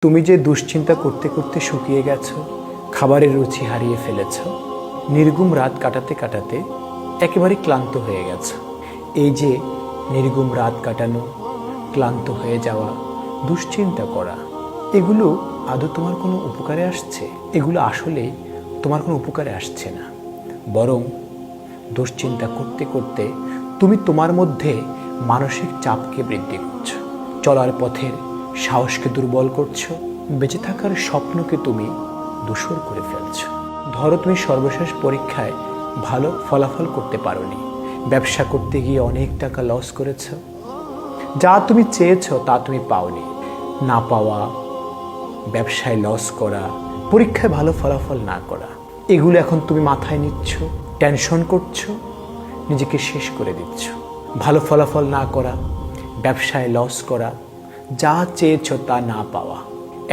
তুমি যে দুশ্চিন্তা করতে করতে শুকিয়ে গেছো, খাবারের রুচি হারিয়ে ফেলেছ, নির্গুম রাত কাটাতে কাটাতে একেবারে ক্লান্ত হয়ে গেছো। এই যে নির্গুম রাত কাটানো, ক্লান্ত হয়ে যাওয়া, দুশ্চিন্তা করা, এগুলো আদৌ তোমার কোনো উপকারে আসছে? এগুলো আসলে তোমার কোনো উপকারে আসছে না, বরং দুশ্চিন্তা করতে করতে তুমি তোমার মধ্যে মানসিক চাপকে বৃদ্ধি করছো, চলার পথের সাহসকে দুর্বল করছো, বেঁচে থাকার স্বপ্নকে তুমি ধূসর করে ফেলছো। ধরো তুমি সর্বশেষ পরীক্ষায় ভালো ফলাফল করতে পারোনি, ব্যবসা করতে গিয়ে অনেক টাকা লস করেছো, যা তুমি চেয়েছো তা তুমি পাওনি। না পাওয়া, ব্যবসায় লস করা, পরীক্ষায় ভালো ফলাফল না করা, এগুলো এখন তুমি মাথায় নিচ্ছ, টেনশন করছো, নিজেকে শেষ করে দিচ্ছ। ভালো ফলাফল না করা, ব্যবসায় লস করা, যা চেয়েছো তা না পাওয়া,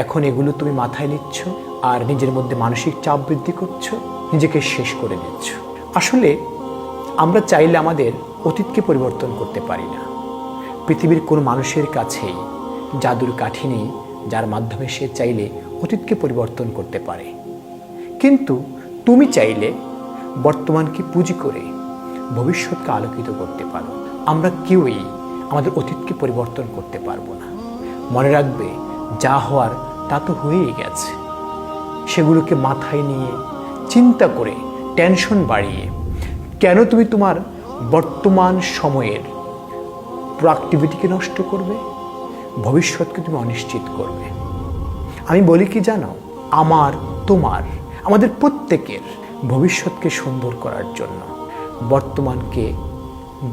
এখন এগুলো তুমি মাথায় নিচ্ছ আর নিজের মধ্যে মানসিক চাপ বৃদ্ধি করছো, নিজেকে শেষ করে দিচ্ছ। আসলে আমরা চাইলে আমাদের অতীতকে পরিবর্তন করতে পারি না। পৃথিবীর কোনো মানুষের কাছেই জাদুর কাঠি নেই যার মাধ্যমে সে চাইলে অতীতকে পরিবর্তন করতে পারে। কিন্তু তুমি চাইলে বর্তমানকে পুঁজি করে ভবিষ্যৎকে আলোকিত করতে পারো। আমরা কেউই আমাদের অতীতকে পরিবর্তন করতে পারবো না। মনে রাখবে, যা হওয়ার তা তো হয়েই গেছে। সেগুলোকে মাথায় নিয়ে চিন্তা করে টেনশন বাড়িয়ে কেন তুমি তোমার বর্তমান সময়ের প্রোডাক্টিভিটিকে নষ্ট করবে, ভবিষ্যৎকে তুমি অনিশ্চিত করবে? আমি বলি কি জানো, আমার, তোমার, আমাদের প্রত্যেকের ভবিষ্যৎকে সুন্দর করার জন্য বর্তমানকে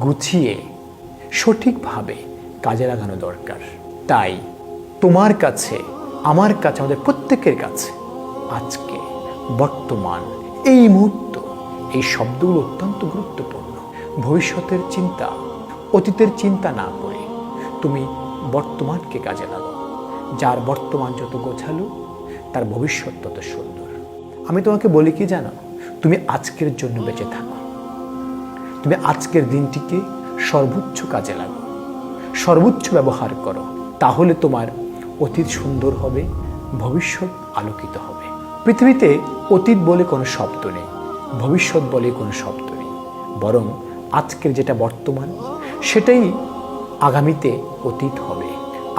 গুছিয়ে সঠিকভাবে কাজে লাগানো দরকার। তাই তোমার কাছে, আমার কাছে, আমাদের প্রত্যেকের কাছে আজকে, বর্তমান, এই মুহূর্ত, এই শব্দগুলো অত্যন্ত গুরুত্বপূর্ণ। ভবিষ্যতের চিন্তা, অতীতের চিন্তা না করে তুমি বর্তমানকে কাজে লাগাও। যার বর্তমান যত গোছালো, তার ভবিষ্যৎ তত সুন্দর। আমি তোমাকে বলি কি জানো, তুমি আজকের জন্য বেঁচে থাকো। তুমি আজকের দিনটিকে সর্বোচ্চ কাজে লাগাও, সর্বোচ্চ ব্যবহার করো। তাহলে তোমার অতীত সুন্দর হবে, ভবিষ্যৎ আলোকিত হবে। পৃথিবীতে অতীত বলে কোনো শব্দ নেই, ভবিষ্যৎ বলে কোনো শব্দ নেই, বরং আজকের যেটা বর্তমান, সেটাই আগামীতে অতীত হবে।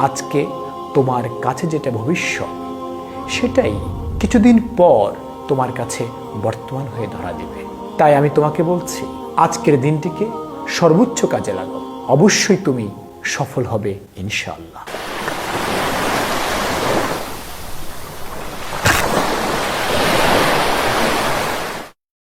আজকে তোমার কাছে যেটা ভবিষ্যৎ, সেটাই কিছুদিন পর তোমার কাছে বর্তমান হয়ে ধরা দিবে। তাই আমি তোমাকে বলছি, আজকের দিনটিকে সর্বোচ্চ কাজে লাগাও। অবশ্যই তুমি সফল হবে ইনশাআল্লাহ।